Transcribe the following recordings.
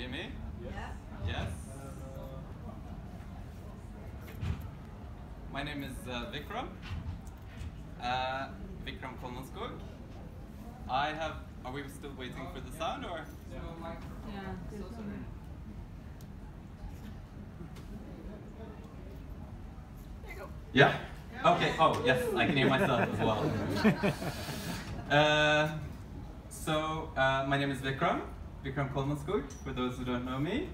hear me? Yes. Yes? My name is Vikram. Vikram Kolmanskog. Are we still waiting for the sound or? Yeah. Okay. Oh, yes, I can hear myself as well. My name is Vikram Kolmanskog, for those who don't know me.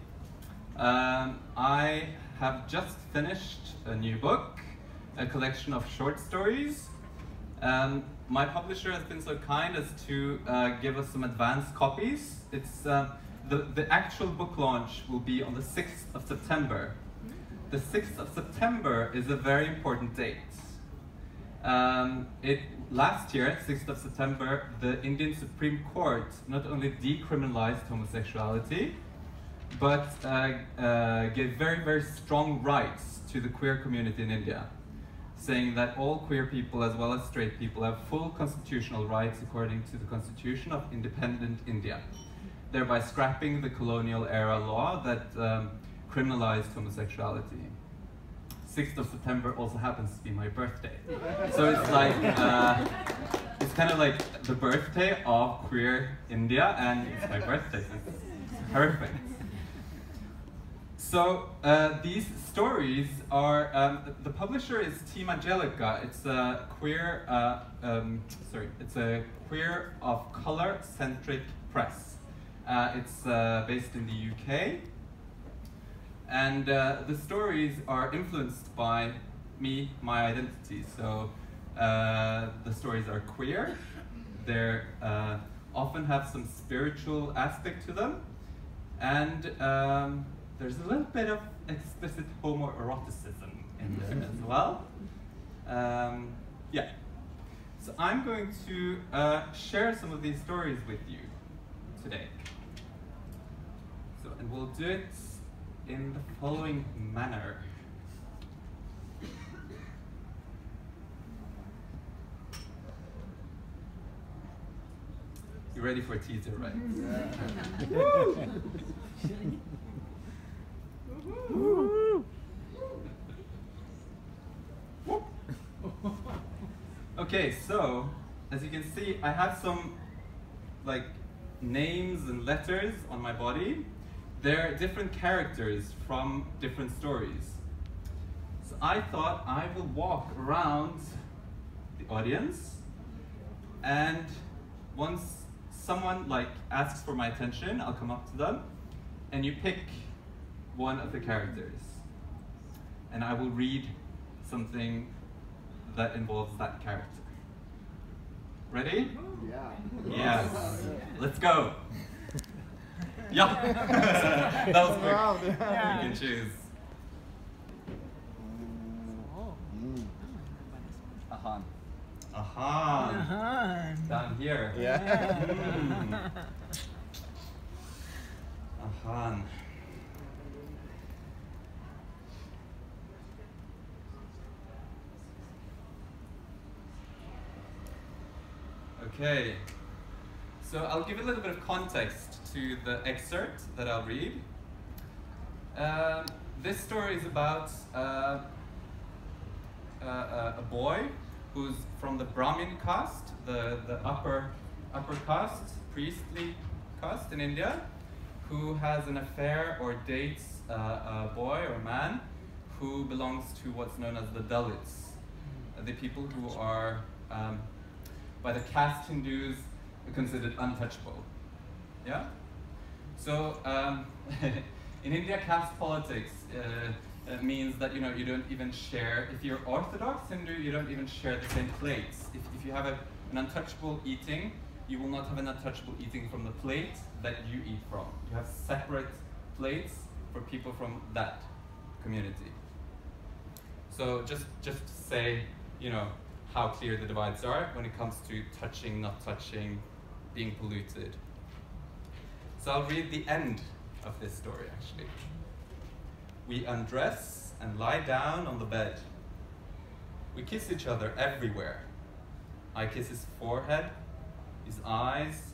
I have just finished a new book, a collection of short stories. My publisher has been so kind as to give us some advance copies. It's the actual book launch will be on the 6th of September. The 6th of September is a very important date. Last year, 6th of September, the Indian Supreme Court not only decriminalized homosexuality, but gave very, very strong rights to the queer community in India, saying that all queer people as well as straight people have full constitutional rights according to the Constitution of Independent India, thereby scrapping the colonial era law that criminalized homosexuality. 6th of September also happens to be my birthday. So it's like, it's kind of like the birthday of queer India, and it's my birthday, so it's perfect. So these stories are, the publisher is Team Angelica. It's a queer, it's a queer of color-centric press. It's based in the UK. And the stories are influenced by me, my identity. So the stories are queer. They often have some spiritual aspect to them. And there's a little bit of explicit homoeroticism in there as well. Yeah. So I'm going to share some of these stories with you today. And we'll do it in the following manner. You ready for a teaser, right? Okay, so as you can see, I have some like names and letters on my body. They're different characters from different stories. So I thought I will walk around the audience, and once someone like asks for my attention, I'll come up to them, and you pick one of the characters. And I will read something that involves that character. Ready? Yeah. Yes. Let's go. Yeah. That was quick. Yeah. You can choose. Ahan. Ahan. Down here. Yeah. Ahan. Okay. So I'll give a little bit of context to the excerpt that I'll read. This story is about a boy who's from the Brahmin caste, the upper caste, priestly caste in India, who has an affair or dates a boy or a man who belongs to what's known as the Dalits, the people who are, by the caste Hindus, considered untouchable. Yeah? So in India, caste politics means that you don't even share. If you're Orthodox Hindu, you don't even share the same plates. If you have an untouchable eating, you will not have an untouchable eating from the plate that you eat from. You have separate plates for people from that community. So just to say, how clear the divides are when it comes to touching, not touching, being polluted. So I'll read the end of this story, actually. We undress and lie down on the bed. We kiss each other everywhere. I kiss his forehead, his eyes,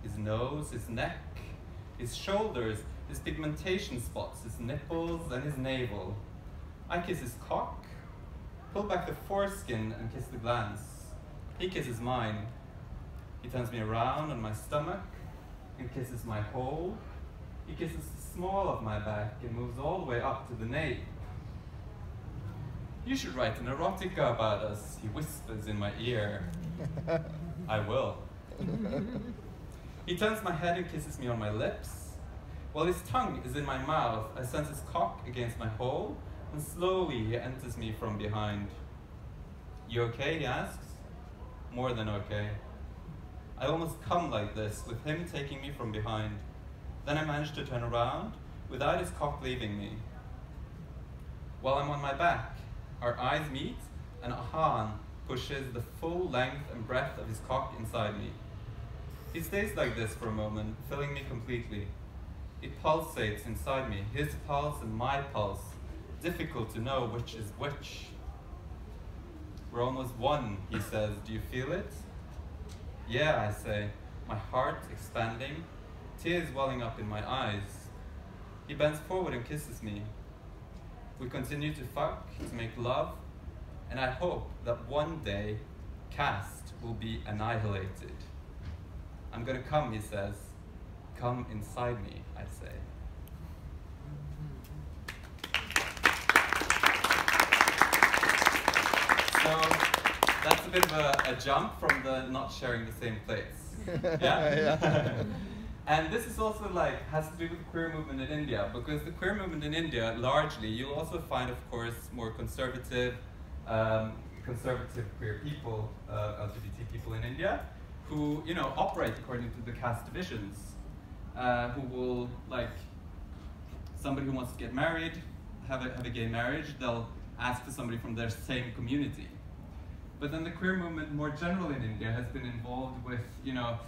his nose, his neck, his shoulders, his pigmentation spots, his nipples, and his navel. I kiss his cock, pull back the foreskin and kiss the glans. He kisses mine. He turns me around on my stomach and kisses my hole. He kisses the small of my back and moves all the way up to the nape. You should write an erotica about us, he whispers in my ear. I will. He turns my head and kisses me on my lips. While his tongue is in my mouth, I sense his cock against my hole, and slowly he enters me from behind. You okay, he asks. More than okay. I almost come like this, with him taking me from behind. Then I manage to turn around, without his cock leaving me. While I'm on my back, our eyes meet, and Ahan pushes the full length and breadth of his cock inside me. He stays like this for a moment, filling me completely. It pulsates inside me, his pulse and my pulse. Difficult to know which is which. We're almost one, he says. Do you feel it? Yeah, I say, my heart expanding, tears welling up in my eyes. He bends forward and kisses me. We continue to fuck, to make love, and I hope that one day, caste will be annihilated. I'm gonna come, he says. Come inside me, I say. So that's a bit of a jump from the not sharing the same place. Yeah? Yeah. And this is also like, has to do with the queer movement in India, because the queer movement in India, largely, you'll also find, of course, more conservative queer people, LGBT people in India, who, you know, operate according to the caste divisions, who will, like, somebody who wants to get married, have a gay marriage, they'll ask for somebody from their same community. But then the queer movement, more general in India, has been involved with, you know,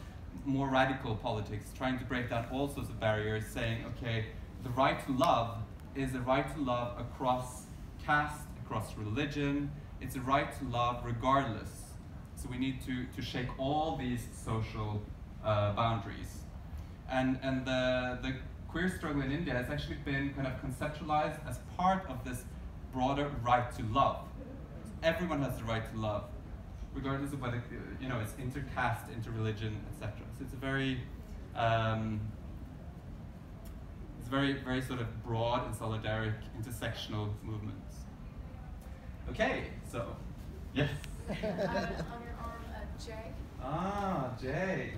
more radical politics, trying to break down all sorts of barriers, saying, okay, the right to love is a right to love across caste, across religion. It's a right to love regardless. So we need to shake all these social boundaries. And the queer struggle in India has actually been kind of conceptualized as part of this broader right to love. Everyone has the right to love, regardless of whether, you know, it's inter-caste, inter-religion, etc. So it's a very, very sort of broad and solidaric intersectional movement. Okay, so, yes? On your arm, J. Ah, J.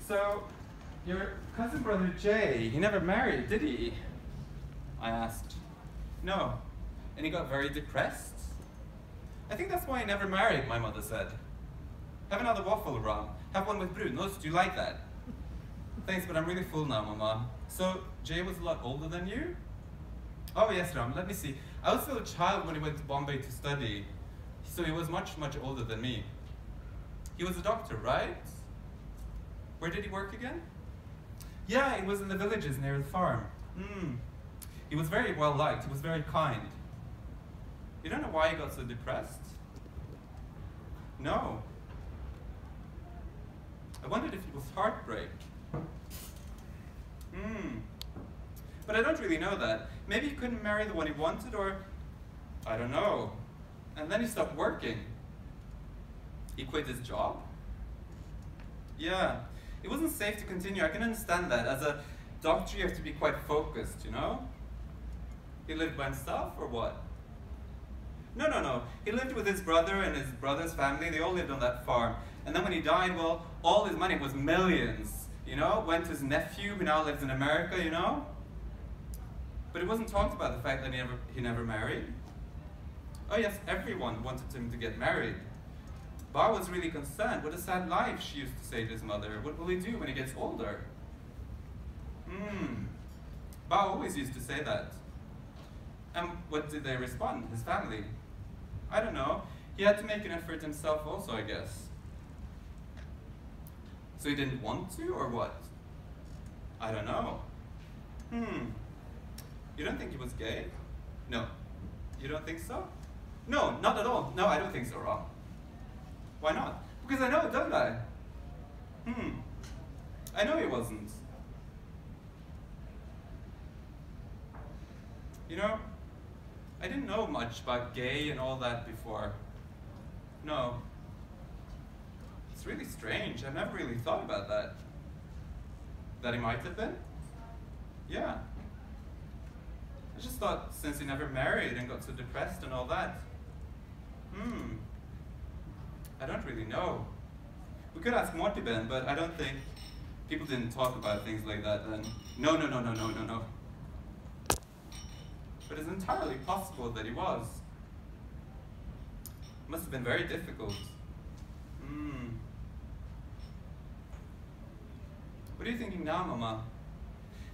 So, your cousin brother Jay, he never married, did he? I asked. No. And he got very depressed? I think that's why he never married, my mother said. Have another waffle, Ram. Have one with brunost. Do you like that? Thanks, but I'm really full now, Mama. So, Jay was a lot older than you? Oh, yes, Ram. Let me see. I was still a child when he went to Bombay to study. So he was much, much older than me. He was a doctor, right? Where did he work again? Yeah, it was in the villages near the farm. He was very well liked. He was very kind. You don't know why he got so depressed? No. I wondered if it was heartbreak. But I don't really know that. Maybe he couldn't marry the one he wanted, or I don't know. And then he stopped working. He quit his job? Yeah. It wasn't safe to continue. I can understand that. As a doctor, you have to be quite focused, you know? He lived by himself, or what? No. He lived with his brother and his brother's family. They all lived on that farm. And then when he died, well, all his money was millions, you know? Went to his nephew, who now lives in America, you know? But it wasn't talked about the fact that he never married. Oh yes, everyone wanted him to get married. Ba was really concerned. What a sad life, she used to say to his mother. What will he do when he gets older? Ba always used to say that. And what did they respond, his family? I don't know. He had to make an effort himself also, I guess. So he didn't want to, or what? I don't know. You You don't think he was gay? No. You don't think so? No, not at all. No, I don't think so, Rob. Why not? Because I know, don't I? I know he wasn't. You know, I didn't know much about gay and all that before. No. It's really strange. I've never really thought about that. That he might have been? Yeah. I just thought since he never married and got so depressed and all that. I don't really know. We could ask Morten, but I don't think people didn't talk about things like that then. No. But it's entirely possible that he was. It must have been very difficult. What are you thinking now, Mama?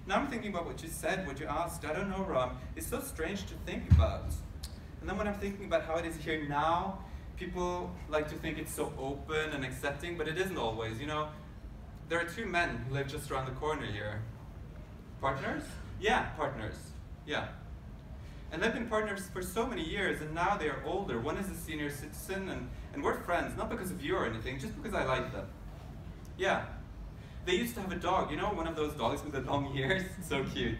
Now I'm thinking about what you said, what you asked. I don't know, Ram. It's so strange to think about. And then when I'm thinking about how it is here now, people like to think it's so open and accepting, but it isn't always, you know. There are two men who live just around the corner here. Partners? Yeah, partners. Yeah. And they've been partners for so many years, and now they are older. One is a senior citizen, and we're friends, not because of you or anything, just because I like them. Yeah. They used to have a dog, you know, one of those dogs with the long ears? So cute.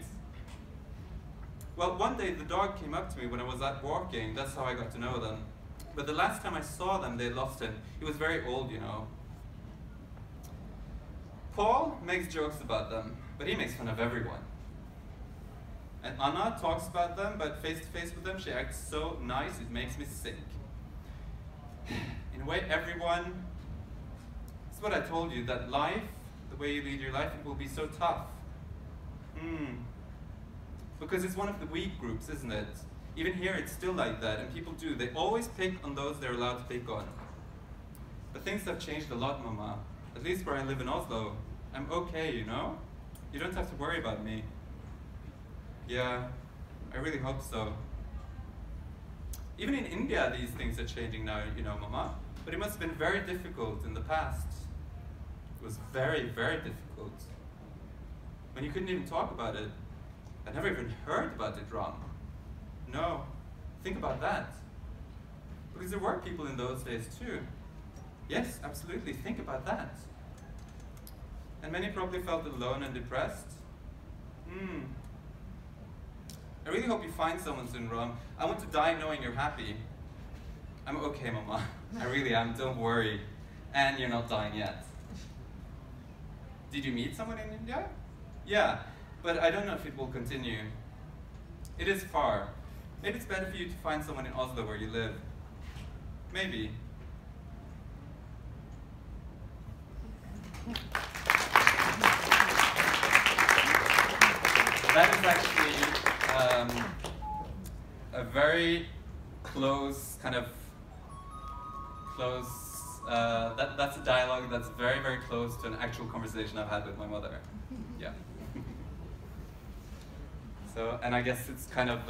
Well, one day the dog came up to me when I was out walking. That's how I got to know them. But the last time I saw them, they had lost him. He was very old, you know. Paul makes jokes about them, but he makes fun of everyone. And Anna talks about them, but face to face with them, she acts so nice, it makes me sick. In a way, everyone, it's what I told you, that life, the way you lead your life, it will be so tough. Because it's one of the weak groups, isn't it? Even here, it's still like that, and people do. They always pick on those they're allowed to pick on. But things have changed a lot, Mama. At least where I live in Oslo. I'm okay, you know? You don't have to worry about me. Yeah, I really hope so. Even in India, these things are changing now, you know, Mama. But it must have been very difficult in the past. It was very, very difficult. When you couldn't even talk about it. I never even heard about it, Ram. No, think about that. Because there were people in those days too. Yes, absolutely, think about that. And many probably felt alone and depressed. I really hope you find someone soon, Ram. I want to die knowing you're happy. I'm okay, Mama. I really am, don't worry. And you're not dying yet. Did you meet someone in India? Yeah, but I don't know if it will continue. It is far. Maybe it's better for you to find someone in Oslo where you live. Maybe. That is actually a very close, that's a dialogue that's very, very close to an actual conversation I've had with my mother. Yeah. So, and I guess it's kind of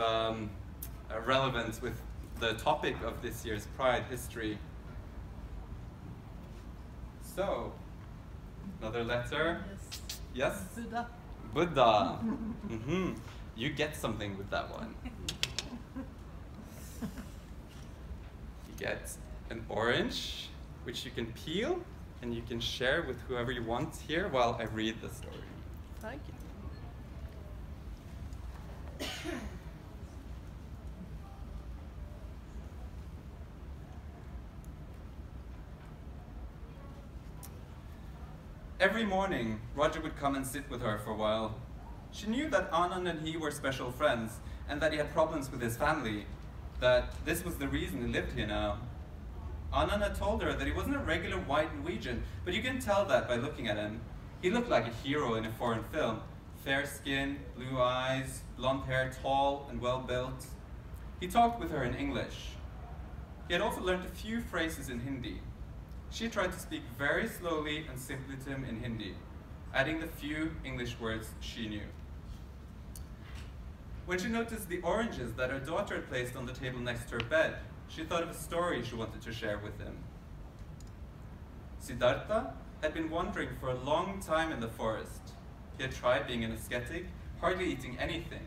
relevant with the topic of this year's Pride, history. So, another letter. Yes? Buddha. Buddha. You get something with that one. You get an orange, which you can peel, and you can share with whoever you want here while I read the story. Thank you. Every morning, Roger would come and sit with her for a while. She knew that Anand and he were special friends, and that he had problems with his family, that this was the reason he lived here now. Anand had told her that he wasn't a regular white Norwegian, but you can tell that by looking at him. He looked like a hero in a foreign film. Fair skin, blue eyes, blonde hair, tall and well built. He talked with her in English. He had also learned a few phrases in Hindi. She tried to speak very slowly and simply to him in Hindi, adding the few English words she knew. When she noticed the oranges that her daughter had placed on the table next to her bed, she thought of a story she wanted to share with him. Siddhartha had been wandering for a long time in the forest. He had tried being an ascetic, hardly eating anything.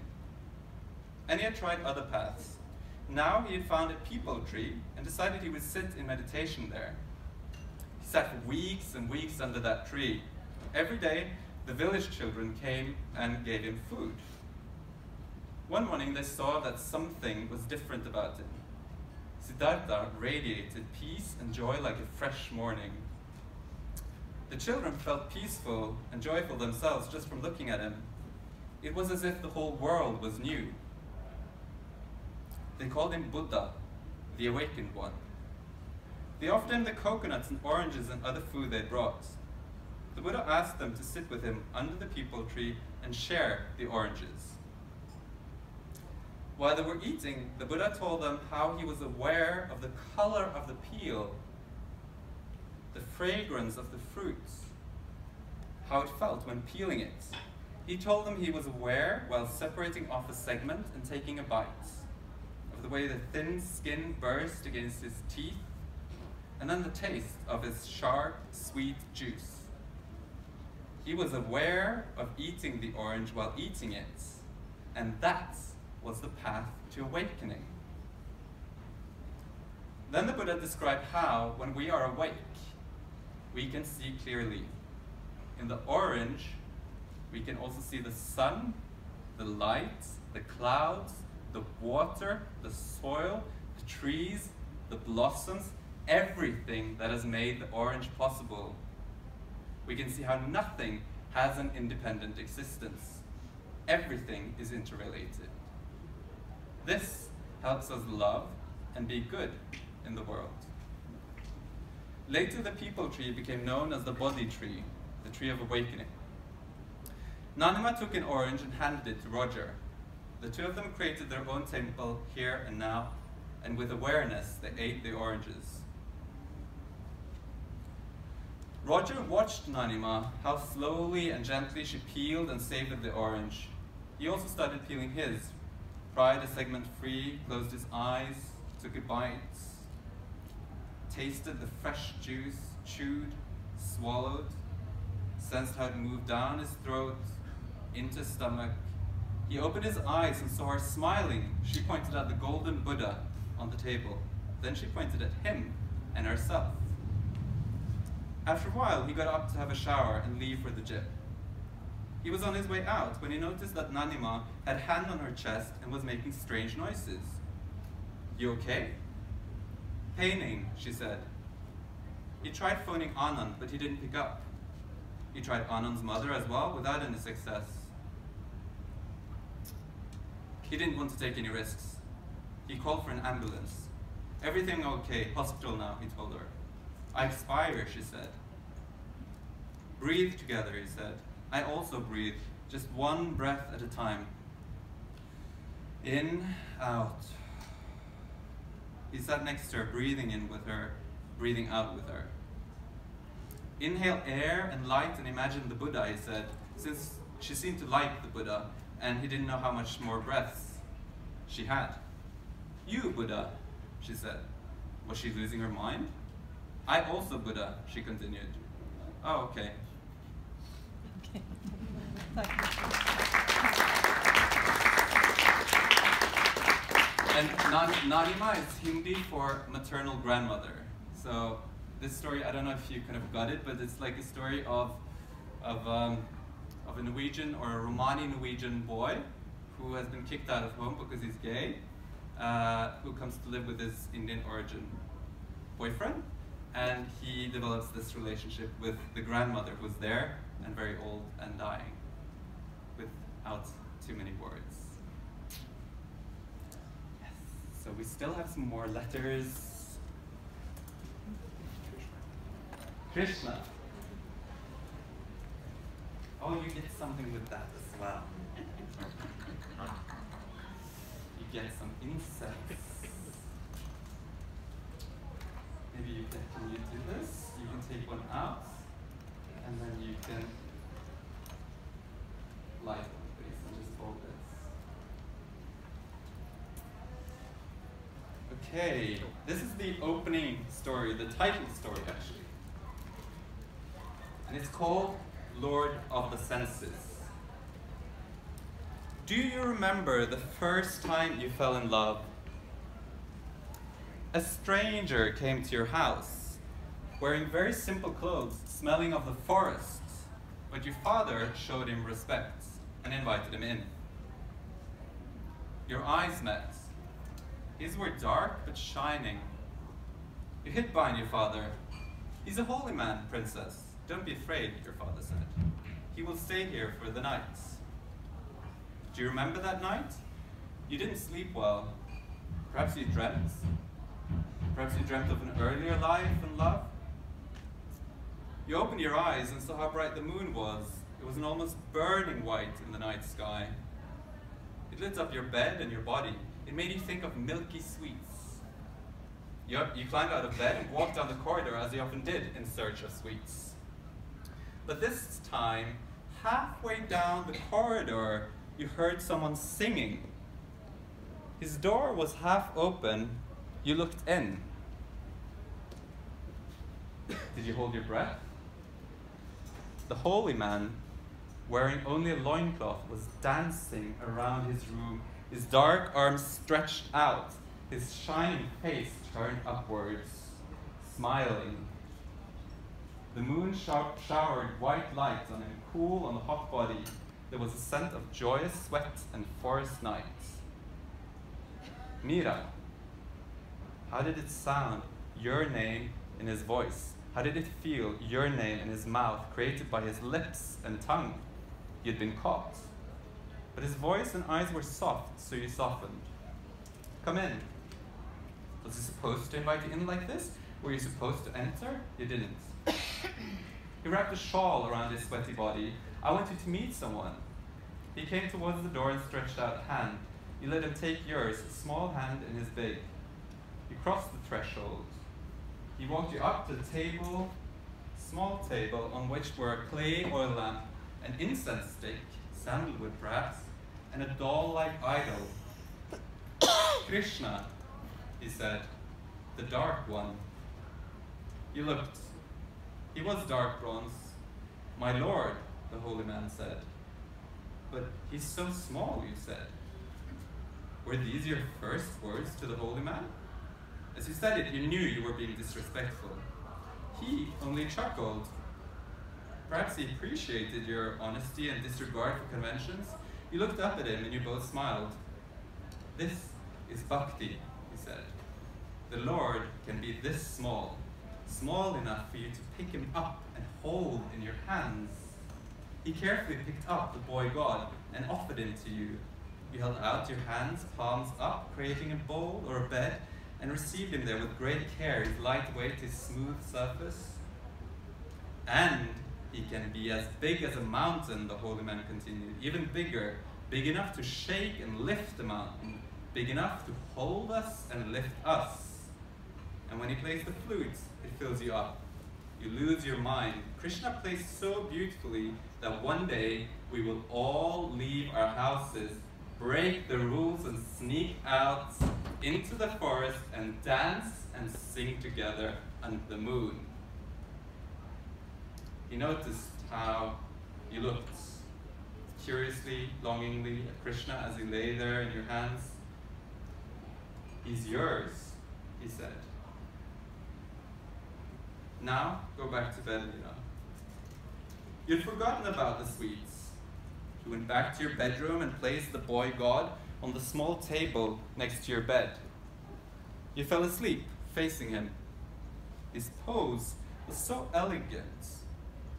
and he had tried other paths. Now he had found a peepal tree and decided he would sit in meditation there. He sat for weeks and weeks under that tree. Every day, the village children came and gave him food. One morning, they saw that something was different about him. Siddhartha radiated peace and joy like a fresh morning. The children felt peaceful and joyful themselves just from looking at him. It was as if the whole world was new. They called him Buddha, the awakened one. They offered him the coconuts and oranges and other food they brought. The Buddha asked them to sit with him under the peepal tree and share the oranges. While they were eating, the Buddha told them how he was aware of the color of the peel, the fragrance of the fruits, how it felt when peeling it. He told them he was aware, while separating off a segment and taking a bite, of the way the thin skin burst against his teeth, and then the taste of his sharp, sweet juice. He was aware of eating the orange while eating it, and that was the path to awakening. Then the Buddha described how, when we are awake, we can see clearly. In the orange, we can also see the sun, the light, the clouds, the water, the soil, the trees, the blossoms, everything that has made the orange possible. We can see how nothing has an independent existence. Everything is interrelated. This helps us love and be good in the world. Later, the peepal tree became known as the Bodhi tree, the tree of awakening. Nanima took an orange and handed it to Roger. The two of them created their own temple here and now, and with awareness, they ate the oranges. Roger watched Nanima, how slowly and gently she peeled and savored the orange. He also started peeling his, pried a segment free, closed his eyes, took a bite, tasted the fresh juice, chewed, swallowed, sensed how it moved down his throat, into his stomach. He opened his eyes and saw her smiling. She pointed at the golden Buddha on the table. Then she pointed at him and herself. After a while, he got up to have a shower and leave for the gym. He was on his way out when he noticed that Nanima had a hand on her chest and was making strange noises. "You okay?" "Paining," she said. He tried phoning Anand, but he didn't pick up. He tried Anand's mother as well, without any success. He didn't want to take any risks. He called for an ambulance. "Everything okay, hospital now," he told her. "I expire," she said. "Breathe together," he said. "I also breathe, just one breath at a time. In, out." He sat next to her, breathing in with her, breathing out with her. "Inhale air and light and imagine the Buddha," he said, since she seemed to like the Buddha, and he didn't know how much more breaths she had. "You, Buddha," she said. Was she losing her mind? "I also, Buddha," she continued. "Oh, okay." Okay. Thank you. And Nanima is Hindi for maternal grandmother. So this story, I don't know if you kind of got it, but it's like a story of a Norwegian or a Romani Norwegian boy who has been kicked out of home because he's gay, who comes to live with his Indian origin boyfriend, and he develops this relationship with the grandmother who's there and very old and dying, without too many words. Yes. So we still have some more letters. Krishna. Oh, you get something with that as well. You get some insects. Maybe you can you do this? You can take one out, and then you can light on this and just hold this. Okay, this is the opening story, the title story actually. And it's called Lord of the Senses. Do you remember the first time you fell in love? A stranger came to your house, wearing very simple clothes, smelling of the forest, but your father showed him respect and invited him in. Your eyes met. His were dark but shining. You hid behind your father. He's a holy man, princess. Don't be afraid, your father said. He will stay here for the night. Do you remember that night? You didn't sleep well. Perhaps you dreamt. Perhaps you dreamt of an earlier life and love. You opened your eyes and saw how bright the moon was. It was an almost burning white in the night sky. It lit up your bed and your body. It made you think of milky sweets. You climbed out of bed and walked down the corridor as you often did in search of sweets. But this time, halfway down the corridor, you heard someone singing. His door was half open. You looked in. Did you hold your breath? The holy man, wearing only a loincloth, was dancing around his room, his dark arms stretched out, his shining face turned upwards, smiling. The moon showered white light on him, cool on the hot body. There was a scent of joyous sweat and forest nights. Mira. How did it sound, your name in his voice? How did it feel, your name in his mouth, created by his lips and tongue? You'd been caught. But his voice and eyes were soft, so you softened. Come in. Was he supposed to invite you in like this? Were you supposed to enter? You didn't. He wrapped a shawl around his sweaty body. I want you to meet someone. He came towards the door and stretched out a hand. You let him take yours, a small hand in his big. You crossed the threshold. He walked you up to the table, small table, on which were a clay oil lamp, an incense stick, sandalwood perhaps, and a doll-like idol. Krishna, he said, the dark one. You looked. He was dark bronze. My lord, the holy man said. But he's so small, you said. Were these your first words to the holy man? As you said it, you knew you were being disrespectful. He only chuckled. Perhaps he appreciated your honesty and disregard for conventions. You looked up at him and you both smiled. This is bhakti, he said. The Lord can be this small, small enough for you to pick him up and hold in your hands. He carefully picked up the boy God and offered him to you. You held out your hands, palms up, creating a bowl or a bed, and received him there with great care, his light weight, his smooth surface. And he can be as big as a mountain, the holy man continued, even bigger, big enough to shake and lift the mountain, big enough to hold us and lift us. And when he plays the flute, it fills you up. You lose your mind. Krishna plays so beautifully that one day we will all leave our houses, break the rules and sneak out into the forest and dance and sing together under the moon. He noticed how you looked curiously, longingly at Krishna as he lay there in your hands. He's yours, he said. Now, go back to bed, Mira. You'd forgotten about the sweets. You went back to your bedroom and placed the boy God on the small table next to your bed. You fell asleep, facing him. His pose was so elegant.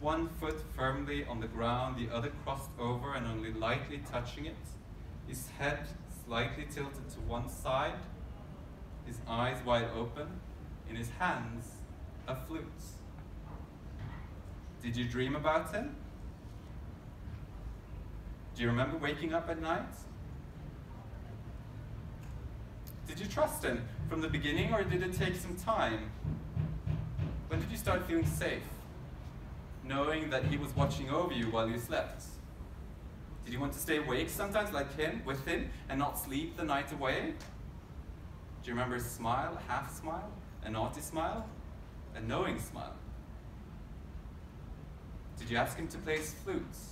One foot firmly on the ground, the other crossed over and only lightly touching it. His head slightly tilted to one side, his eyes wide open, in his hands, a flute. Did you dream about him? Do you remember waking up at night? Did you trust him from the beginning, or did it take some time? When did you start feeling safe, knowing that he was watching over you while you slept? Did you want to stay awake sometimes like him, with him, and not sleep the night away? Do you remember his smile, a half smile, a naughty smile, a knowing smile? Did you ask him to play his flutes?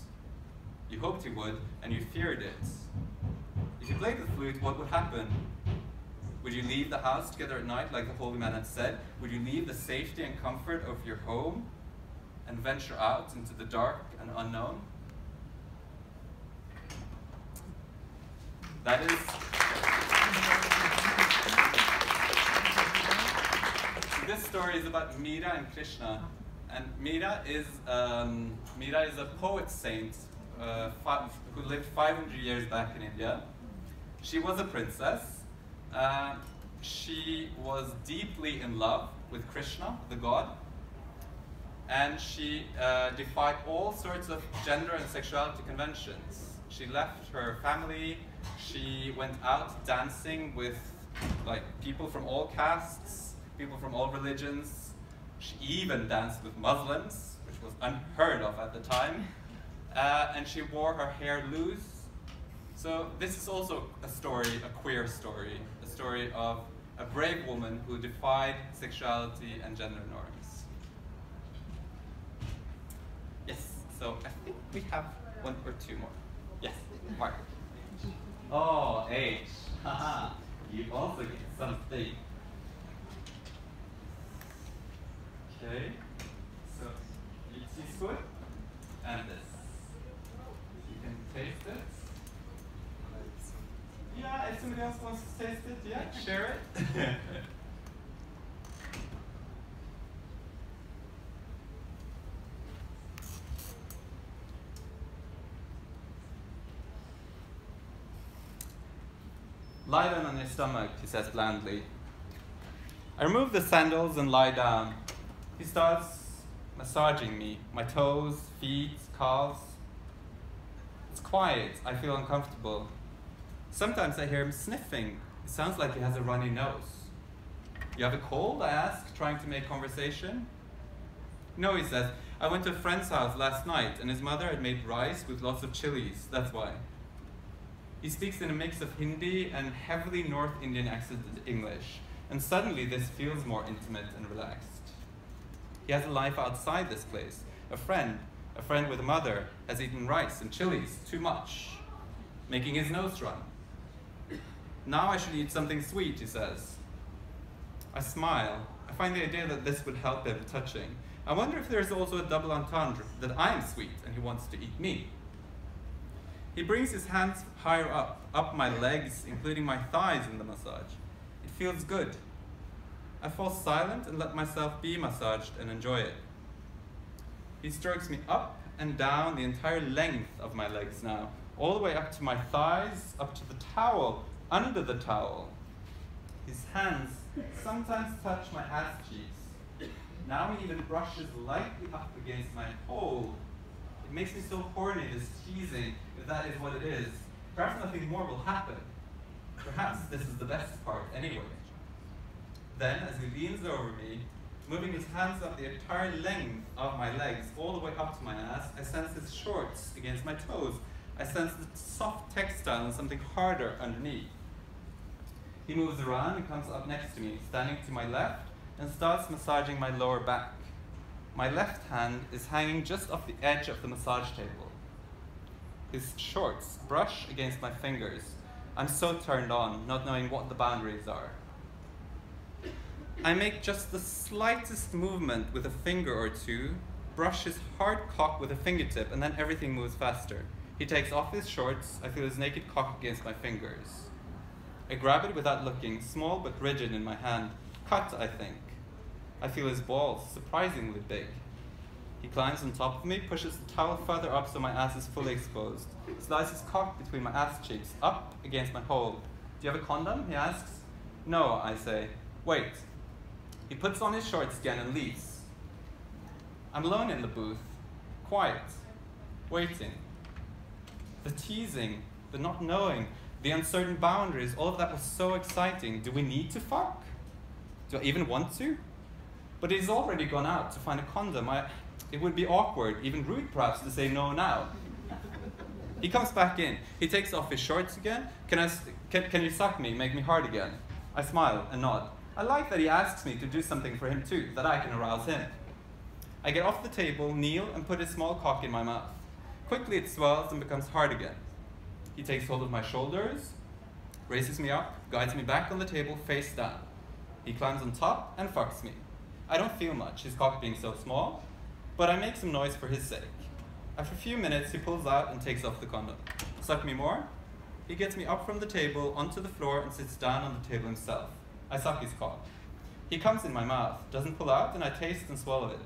You hoped he would, and you feared it. If you played the flute, what would happen? Would you leave the house together at night, like the holy man had said? Would you leave the safety and comfort of your home and venture out into the dark and unknown? That is... This story is about Mira and Krishna. And Mira is a poet saint who lived 500 years back in India. She was a princess. She was deeply in love with Krishna, the god. And she defied all sorts of gender and sexuality conventions. She left her family. She went out dancing with people from all castes, people from all religions. She even danced with Muslims, which was unheard of at the time. And she wore her hair loose. So this is also a story, a queer story, a story of a brave woman who defied sexuality and gender norms. Yes, so I think we have one or two more. Yes, Mark. Oh, H. Haha, you also get something. Okay, so you see food and this. You can taste it. Yeah, if somebody else wants to taste it, yeah, share it. Lie down on your stomach, he says blandly. I remove the sandals and lie down. He starts massaging me, my toes, feet, calves. It's quiet, I feel uncomfortable. Sometimes I hear him sniffing. It sounds like he has a runny nose. You have a cold? I ask, trying to make conversation. No, he says, I went to a friend's house last night and his mother had made rice with lots of chilies, that's why. He speaks in a mix of Hindi and heavily North Indian accented English, and suddenly this feels more intimate and relaxed. He has a life outside this place. A friend with a mother, has eaten rice and chilies too much, making his nose run. Now I should eat something sweet, he says. I smile. I find the idea that this would help him touching. I wonder if there's also a double entendre, that I'm sweet and he wants to eat me. He brings his hands higher up my legs, including my thighs in the massage. It feels good. I fall silent and let myself be massaged and enjoy it. He strokes me up and down the entire length of my legs now, all the way up to my thighs, up to the towel, under the towel. His hands sometimes touch my ass cheeks. Now he even brushes lightly up against my hole. It makes me so horny, this teasing, if that is what it is. Perhaps nothing more will happen. Perhaps this is the best part anyway. Then, as he leans over me, moving his hands up the entire length of my legs, all the way up to my ass, I sense his shorts against my toes. I sense the soft textile and something harder underneath. He moves around and comes up next to me, standing to my left, and starts massaging my lower back. My left hand is hanging just off the edge of the massage table. His shorts brush against my fingers. I'm so turned on, not knowing what the boundaries are. I make just the slightest movement with a finger or two, brush his hard cock with a fingertip, and then everything moves faster. He takes off his shorts. I feel his naked cock against my fingers. I grab it without looking, small but rigid in my hand. Cut, I think. I feel his balls, surprisingly big. He climbs on top of me, pushes the towel further up so my ass is fully exposed. Slides his cock between my ass cheeks, up against my hole. Do you have a condom? He asks. No, I say. Wait. He puts on his shorts again and leaves. I'm alone in the booth, quiet, waiting. The teasing, the not knowing, the uncertain boundaries, all of that was so exciting. Do we need to fuck? Do I even want to? But he's already gone out to find a condom. It would be awkward, even rude perhaps, to say no now. He comes back in. He takes off his shorts again. Can you suck me, make me hard again? I smile and nod. I like that he asks me to do something for him too, that I can arouse him. I get off the table, kneel, and put his small cock in my mouth. Quickly it swells and becomes hard again. He takes hold of my shoulders, raises me up, guides me back on the table face down. He climbs on top and fucks me. I don't feel much, his cock being so small, but I make some noise for his sake. After a few minutes, he pulls out and takes off the condom. Suck me more? He gets me up from the table onto the floor and sits down on the table himself. I suck his cock. He comes in my mouth, doesn't pull out, and I taste and swallow it.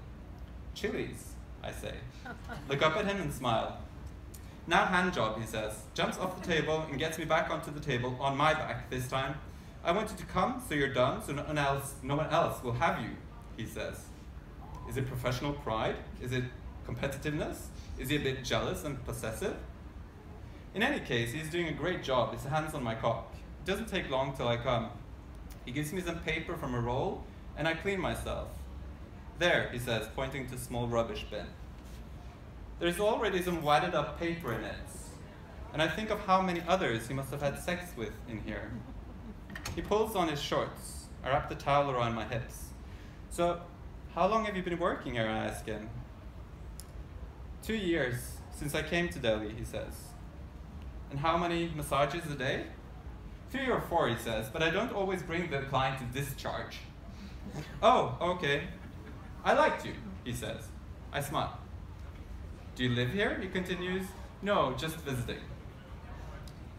Chilies, I say. Look up at him and smile. Now hand job, he says. Jumps off the table and gets me back onto the table, on my back this time. I want you to come, so you're done, so no one else will have you, he says. Is it professional pride? Is it competitiveness? Is he a bit jealous and possessive? In any case, he's doing a great job. His hand's on my cock. It doesn't take long till I come. He gives me some paper from a roll, and I clean myself. There, he says, pointing to a small rubbish bin. There's already some wadded up paper in it, and I think of how many others he must have had sex with in here. He pulls on his shorts. I wrap the towel around my hips. So, how long have you been working here, I ask him. 2 years, since I came to Delhi, he says. And how many massages a day? 3 or 4, he says, but I don't always bring the client to discharge. Oh, okay. I liked you, he says. I smile. Do you live here? He continues. No, just visiting.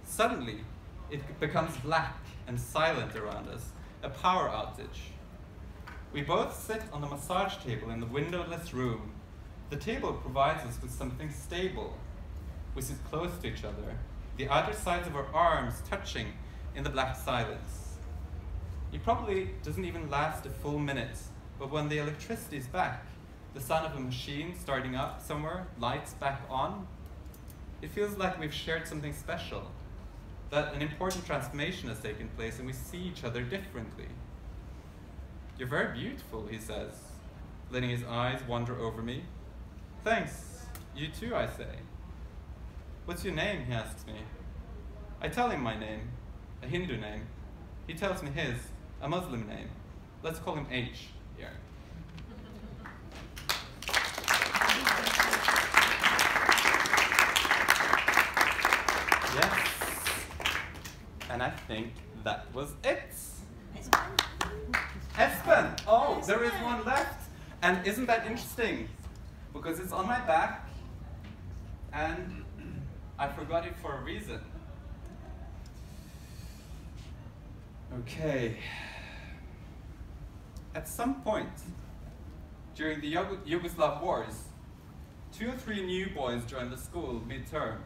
Suddenly, it becomes black and silent around us, a power outage. We both sit on the massage table in the windowless room. The table provides us with something stable. We sit close to each other, the outer sides of our arms touching in the black silence. It probably doesn't even last a full minute, but when the electricity is back, the sound of a machine starting up somewhere, lights back on, it feels like we've shared something special, that an important transformation has taken place and we see each other differently. You're very beautiful, he says, letting his eyes wander over me. Thanks, you too, I say. What's your name, he asks me. I tell him my name, a Hindu name. He tells me his, a Muslim name. Let's call him H here. Yes. And I think that was it. Espen! Oh, there is one left. And isn't that interesting? Because it's on my back, and I forgot it for a reason. Okay. At some point during the Yugoslav wars, 2 or 3 new boys joined the school mid-term.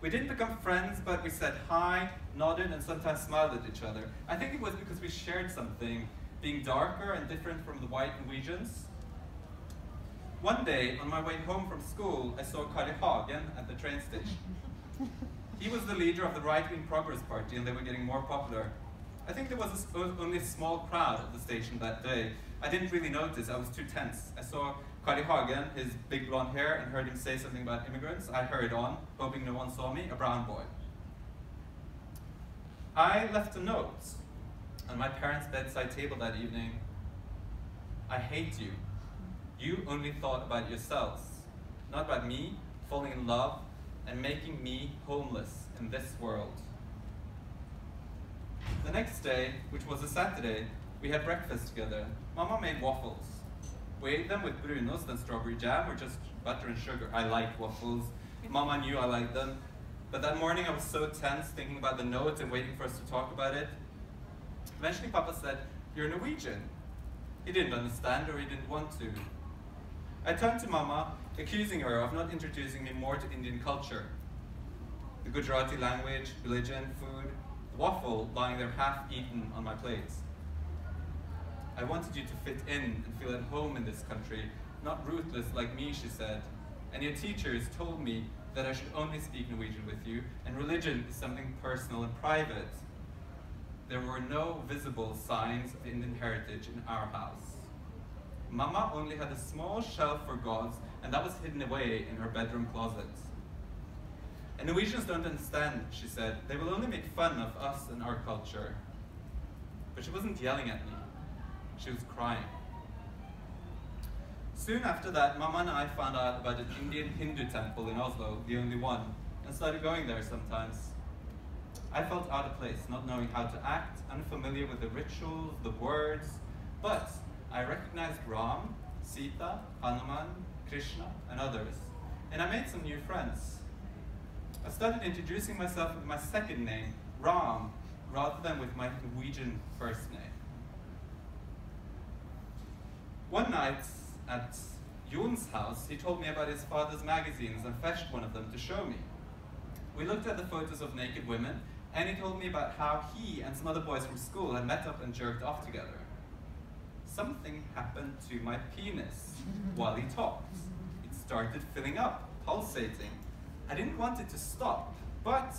We didn't become friends, but we said hi, nodded, and sometimes smiled at each other. I think it was because we shared something, being darker and different from the white Norwegians. One day, on my way home from school, I saw Kari Hagen at the train station. He was the leader of the right-wing Progress Party, and they were getting more popular. I think there was only a small crowd at the station that day. I didn't really notice, I was too tense. I saw Kari Hagen, his big blonde hair, and heard him say something about immigrants. I hurried on, hoping no one saw me, a brown boy. I left a note on my parents' bedside table that evening. I hate you. You only thought about yourselves, not about me falling in love and making me homeless in this world. The next day, which was a Saturday, we had breakfast together. Mama made waffles. We ate them with brunost and strawberry jam, or just butter and sugar. I like waffles. Mama knew I liked them. But that morning I was so tense thinking about the note and waiting for us to talk about it. Eventually Papa said, "You're Norwegian." He didn't understand, or he didn't want to. I turned to Mama, accusing her of not introducing me more to Indian culture. The Gujarati language, religion, food, the waffle lying there half-eaten on my plate. I wanted you to fit in and feel at home in this country, not ruthless like me, she said. And your teachers told me that I should only speak Norwegian with you, and religion is something personal and private. There were no visible signs of Indian heritage in our house. Mama only had a small shelf for gods, and that was hidden away in her bedroom closet. And Norwegians don't understand, she said. They will only make fun of us and our culture. But she wasn't yelling at me. She was crying. Soon after that, Mama and I found out about an Indian Hindu temple in Oslo, the only one, and started going there sometimes. I felt out of place, not knowing how to act, unfamiliar with the rituals, the words, but I recognized Ram, Sita, Hanuman, Krishna, and others, and I made some new friends. I started introducing myself with my second name, Ram, rather than with my Norwegian first name. One night at Jon's house, he told me about his father's magazines and fetched one of them to show me. We looked at the photos of naked women, and he told me about how he and some other boys from school had met up and jerked off together. Something happened to my penis while he talked. It started filling up, pulsating. I didn't want it to stop, but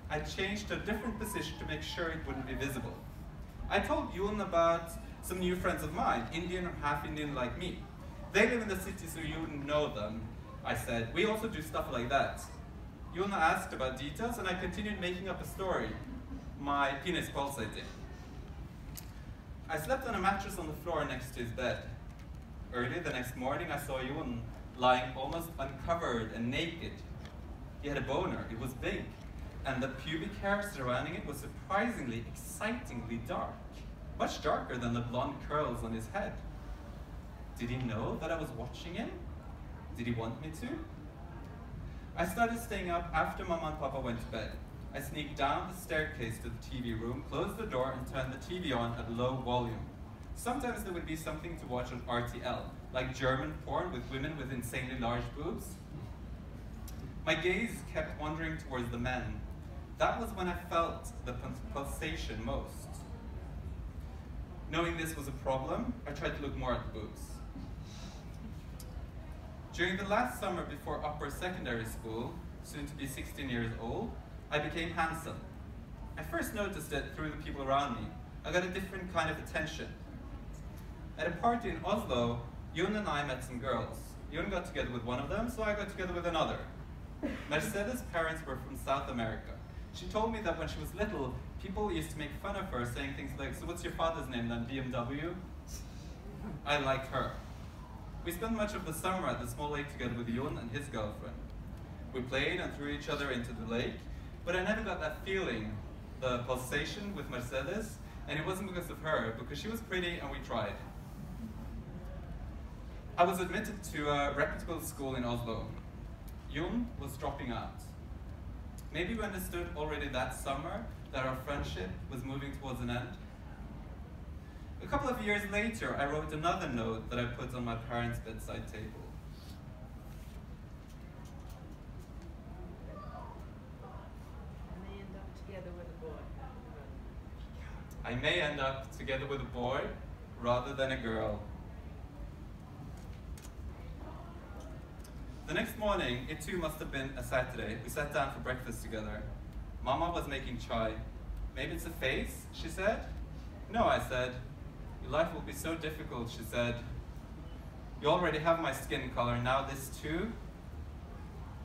I changed to a different position to make sure it wouldn't be visible. I told Jon about some new friends of mine, Indian or half Indian like me. They live in the city, so you wouldn't know them. I said, we also do stuff like that. Jon asked about details, and I continued making up a story. My penis pulsating. I slept on a mattress on the floor next to his bed. Early the next morning, I saw Jon lying almost uncovered and naked. He had a boner, it was big, and the pubic hair surrounding it was surprisingly, excitingly dark. Much darker than the blonde curls on his head. Did he know that I was watching him? Did he want me to? I started staying up after Mama and Papa went to bed. I sneaked down the staircase to the TV room, closed the door, and turned the TV on at low volume. Sometimes there would be something to watch on RTL, like German porn with women with insanely large boobs. My gaze kept wandering towards the men. That was when I felt the pulsation most. Knowing this was a problem, I tried to look more at the boobs. During the last summer before upper secondary school, soon to be 16 years old, I became handsome. I first noticed it through the people around me. I got a different kind of attention. At a party in Oslo, Jon and I met some girls. Jon got together with one of them, so I got together with another. Mercedes' parents were from South America. She told me that when she was little, people used to make fun of her, saying things like, so what's your father's name then, BMW? I liked her. We spent much of the summer at the small lake together with Jon and his girlfriend. We played and threw each other into the lake, but I never got that feeling, the pulsation with Mercedes, and it wasn't because of her, because she was pretty and we tried. I was admitted to a reputable school in Oslo. Jon was dropping out. Maybe we understood already that summer that our friendship was moving towards an end. A couple of years later, I wrote another note that I put on my parents' bedside table. I may end up together with a boy rather than a girl. The next morning, it too must have been a Saturday. We sat down for breakfast together. Mama was making chai. Maybe it's a phase, she said. No, I said. Your life will be so difficult, she said. You already have my skin color, now this too?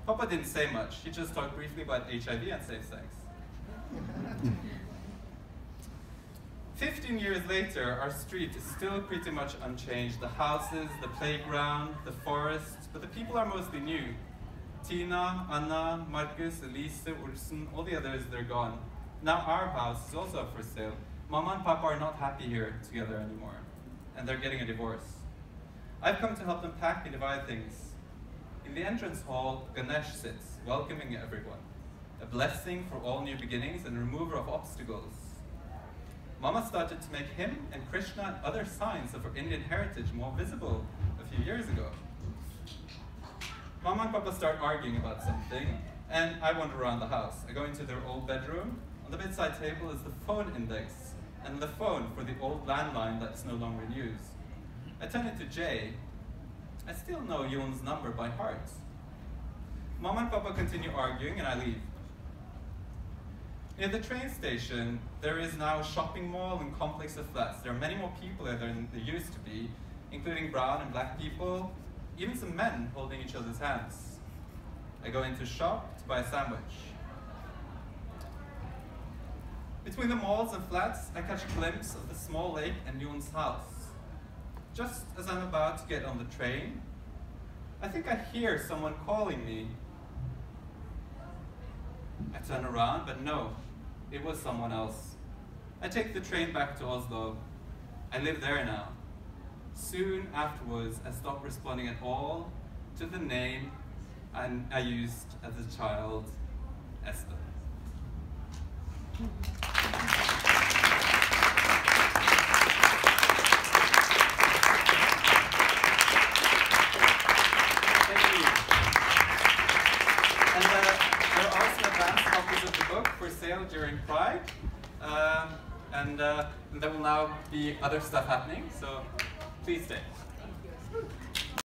Papa didn't say much. He just talked briefly about HIV and safe sex. 15 years later, our street is still pretty much unchanged. The houses, the playground, the forest, but the people are mostly new. Tina, Anna, Marcus, Elise, Olsen, all the others, they're gone. Now our house is also up for sale. Mama and Papa are not happy here together anymore, and they're getting a divorce. I've come to help them pack and divide things. In the entrance hall, Ganesh sits, welcoming everyone. A blessing for all new beginnings and remover of obstacles. Mama started to make him and Krishna and other signs of her Indian heritage more visible a few years ago. Mama and Papa start arguing about something, and I wander around the house. I go into their old bedroom. On the bedside table is the phone index, and the phone for the old landline that's no longer in use. I turn it to Jay. I still know Jon's number by heart. Mama and Papa continue arguing, and I leave. Near the train station, there is now a shopping mall and complex of flats. There are many more people there than there used to be, including brown and black people, even some men holding each other's hands. I go into a shop to buy a sandwich. Between the malls and flats, I catch a glimpse of the small lake and Jon's house. just as I'm about to get on the train, I think I hear someone calling me. I turn around, but no, it was someone else. I take the train back to Oslo. I live there now. Soon afterwards, I stopped responding at all to the name I used as a child, Esther. For sale during Pride, and there will now be other stuff happening, so please stay.